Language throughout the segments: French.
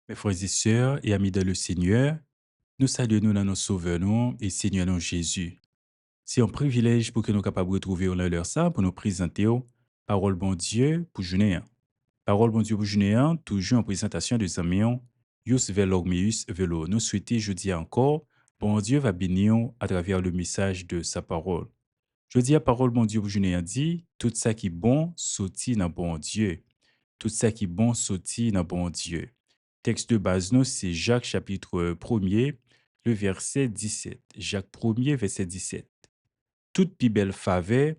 Mes frères et sœurs et amis dans le Seigneur, nous saluons dans nos sauveurs nous et Seigneur nous Jésus. C'est un privilège pour que nous capables de retrouver en l'heure ça pour nous présenter parole bon Dieu pour journée. Parole bon Dieu pour journée, toujours en présentation de amis, Yus Velormius Velo. Nous souhaitons jeudi encore, bon Dieu va bénir à travers le message de sa parole. Je dis à parole bon Dieu pour journée dit, tout ça qui est bon sorti dans bon Dieu. Tout ça qui est bon sorti dans bon Dieu. Texte de base, nous, c'est Jacques chapitre 1er, le verset 17. Jacques 1er, verset 17. Toute pi belle faveur,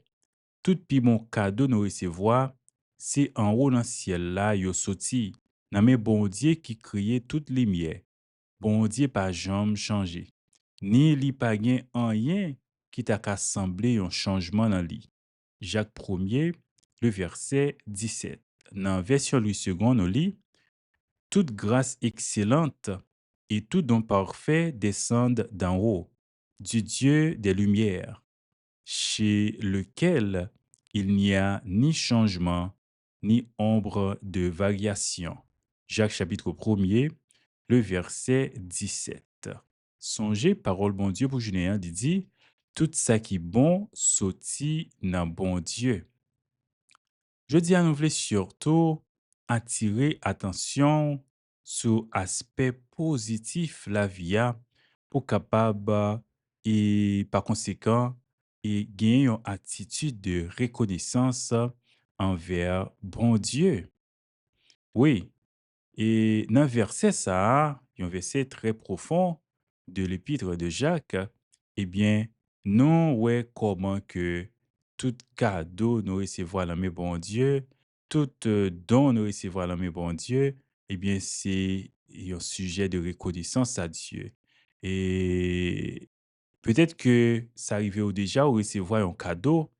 tout pi bon cadeau nous recevoir, c'est en haut dans le ciel là, yo sorti. Nan men bon Dieu qui créait toute lumière. Bon Dieu pas jamais changé. Ni li pa gen rien qui t'a qu'à sembler un changement dans li. Jacques 1er, le verset 17. Dans version Louis II, nous lit toute grâce excellente et tout don parfait descendent d'en haut, du Dieu des Lumières, chez lequel il n'y a ni changement, ni ombre de variation. Jacques chapitre 1er, le verset 17. Songez, parole bon Dieu pour Julien, dit, tout ça qui est bon sorti dans bon Dieu. Je dis à nous voulons surtout attirer attention sur l'aspect positif la vie a pour capable et par conséquent et gagner une attitude de reconnaissance envers bon Dieu. Oui, et dans le verset ça, un verset très profond de l'épître de Jacques, eh bien, nous ouais comment que tout cadeau nous recevons dans mes bon Dieu, tout don nous recevons dans mes bon Dieu, eh bien, c'est un sujet de reconnaissance à Dieu. Et peut-être que ça arrivait au déjà ou recevoir un cadeau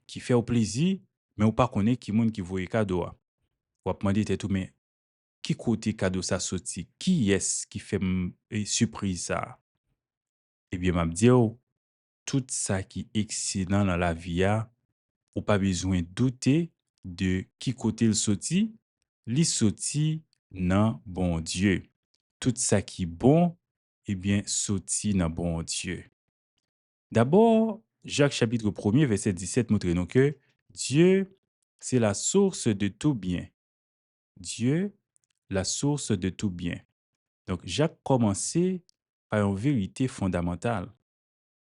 qui fait au plaisir, mais ou pas connaît qui monde qui voit cadeau. Ou a demandé tout mais qui côté cadeau ça sorti? Qui est-ce qui fait surprise ça? Eh bien, m'a dit, oh, tout ça qui est excellent dans la vie, ou pas besoin de douter de qui côté le sorti, li sorti dans bon Dieu. Tout ça qui est bon, eh bien, sorti dans bon Dieu. D'abord, Jacques chapitre 1er, verset 17 montre nous que Dieu, c'est la source de tout bien. Dieu, la source de tout bien. Donc, Jacques commençait par une vérité fondamentale.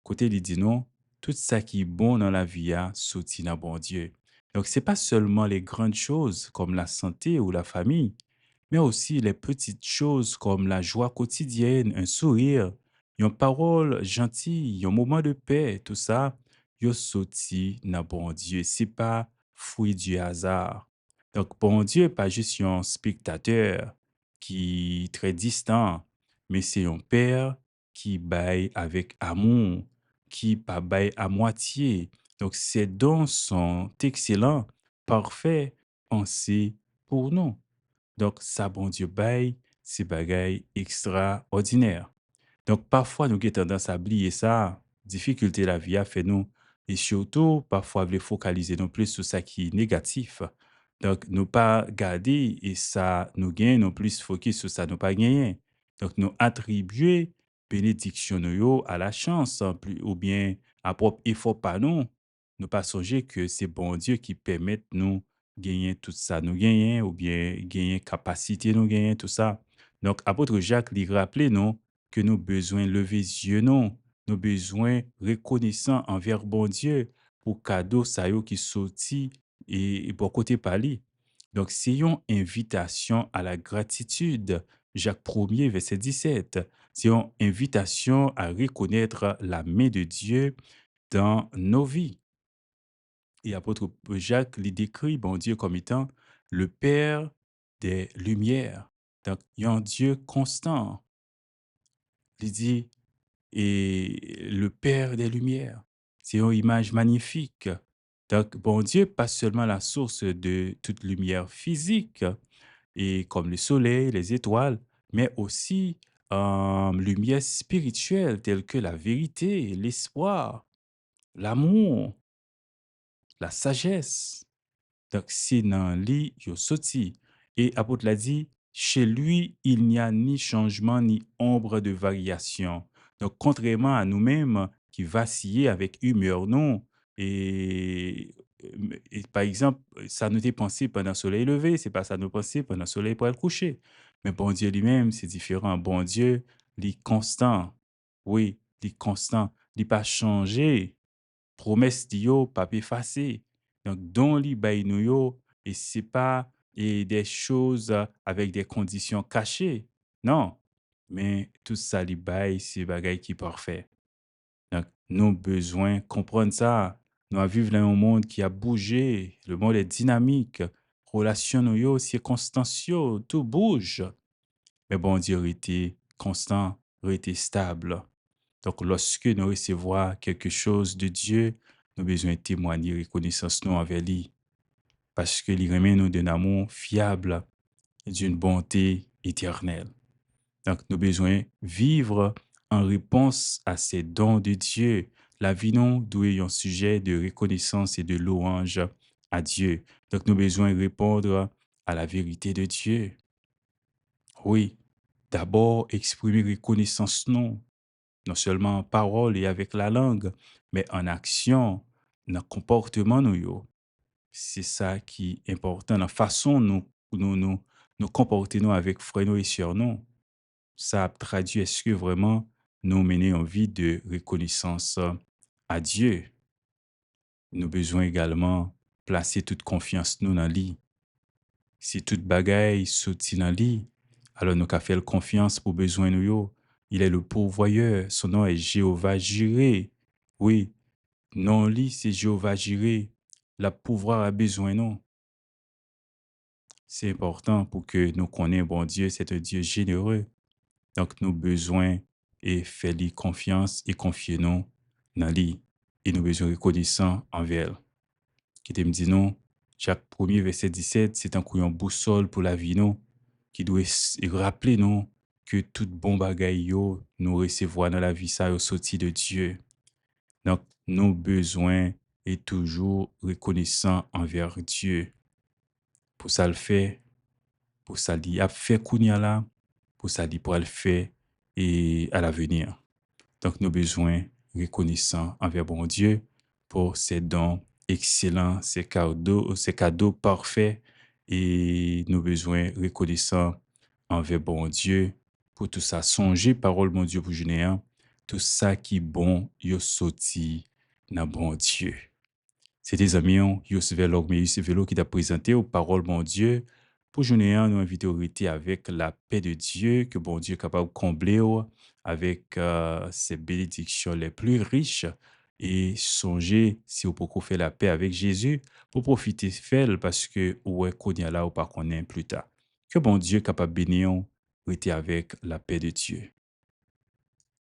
Côté, il dit non, tout ça qui est bon dans la vie a sorti dans bon Dieu. Donc, c'est pas seulement les grandes choses comme la santé ou la famille, mais aussi les petites choses comme la joie quotidienne, un sourire, une parole gentille, un moment de paix, tout ça, yo sorti dans bon Dieu. C'est pas fruit du hasard. Donc, bon Dieu n'est pas juste un spectateur qui est très distant, mais c'est un père qui baille avec amour, qui pas baille à moitié. Donc, ses dons sont excellents, parfaits, pensés pour nous. Donc, ça, bon Dieu baille, c'est bagaille extraordinaire. Donc, parfois, nous avons tendance à oublier ça. Difficulté la vie a fait nous. Et surtout, parfois, nous focaliser non plus sur ça qui est négatif. Donc, nous pas garder et ça nous gagne non plus focus sur ça nous pas gagner. Donc, nous attribuer bénédiction nous yo à la chance ou bien à propre effort par nous. Nous pas songer que c'est bon Dieu qui permet nous gagner tout ça nous gagner ou bien gagner capacité nous gagner tout ça. Donc, apôtre Jacques lui rappelait nous que nous besoin lever les yeux non, nous besoin reconnaissant envers bon Dieu pour cadeau ça yo qui sorti et pour côté pali. Donc c'est une invitation à la gratitude. Jacques 1er verset 17. C'est une invitation à reconnaître la main de Dieu dans nos vies. Et apôtre Jacques lui décrit bon Dieu comme étant le Père des Lumières. Donc, il y a un Dieu constant. Il dit et le Père des Lumières. C'est une image magnifique. Donc, bon Dieu, pas seulement la source de toute lumière physique, et comme le soleil, les étoiles, mais aussi lumière spirituelle telle que la vérité, l'espoir, l'amour, la sagesse. Donc, c'est dans lui, yo sorti. Et apôtre l'a dit, Chez lui, il n'y a ni changement ni ombre de variation. Donc, contrairement à nous-mêmes qui vacillons avec humeur, non. Et, par exemple, ça nous est pensé pendant le soleil levé, c'est pas ça nous pensé pendant le soleil pour le coucher. Mais bon Dieu lui-même, c'est différent. Bon Dieu, il est constant. Oui, il est constant. Il n'est pas changé. Promesse li yo pa pe effacer. Donc, don li bay nou yo, et c'est pas et des choses avec des conditions cachées. Non. Mais tout ça li bay, c'est bagay qui parfait. Donc, nous besoin comprendre ça. Nous vivons dans un monde qui a bougé. Le monde est dynamique. Relation nou yo, circonstances yo, tout bouge. Mais bon Dieu était constant, était stable. Donc, lorsque nous recevons quelque chose de Dieu, nous avons besoin de témoigner reconnaissance nous envers lui. Parce que il remet nous d'un amour fiable et d'une bonté éternelle. Donc, nous avons besoin de vivre en réponse à ces dons de Dieu. La vie, nous doit être un sujet de reconnaissance et de louange à Dieu. Donc, nous avons besoin de répondre à la vérité de Dieu. Oui, d'abord, exprimer reconnaissance non seulement en parole et avec la langue, mais en action, dans le comportement nous yo. C'est ça qui est important, la façon nous comporter nous avec frères nous et sœurs nous. Ça traduit est-ce que vraiment nous menons une vie de reconnaissance à Dieu. Nous besoin également placer toute confiance nous dans lui. Si toute bagaille sorti dans lui, alors nous avons fait confiance pour besoin nous yo. Il est le pourvoyeur, son nom est Jéhovah Jireh. Oui, non lui c'est Jéhovah Jireh. La pouvoir a besoin non. C'est important pour que nous connaissions bon Dieu, c'est un Dieu généreux. Donc nous besoin et faire lui confiance et confier nous dans lui. Et nous besoin reconnaissant envers elle. Qui te me dit non, chaque premier verset 17, c'est un couillon boussole pour la vie non, qui doit rappeler non que toute bon bagaille yo nous recevoir dans la vie ça au sorti de Dieu. Donc nos besoins est toujours reconnaissant envers Dieu. Pour ça le fait, pour ça il a fait kounya là, pour ça il pourra le faire et à l'avenir. Donc, nous avons besoin reconnaissants envers bon Dieu pour ses dons excellents, ses cadeaux parfaits. Et nous avons besoin reconnaissants envers bon Dieu pour tout ça. Songez, parole mon Dieu, pour Junéen, tout ça qui est bon, yo sorti dans bon Dieu. C'est des amis, Youssef Velog, Youssef Velo qui t'a présenté aux paroles, mon Dieu. Pour journée, nous invitons à rester avec la paix de Dieu, que bon Dieu est capable de combler avec ses bénédictions les plus riches. Et songez, si vous pouvez faire la paix avec Jésus, pour profiter faire parce que ouais, qu'on y a là ou pas qu'on est plus tard. Que bon Dieu est capable de bénir, rester avec la paix de Dieu.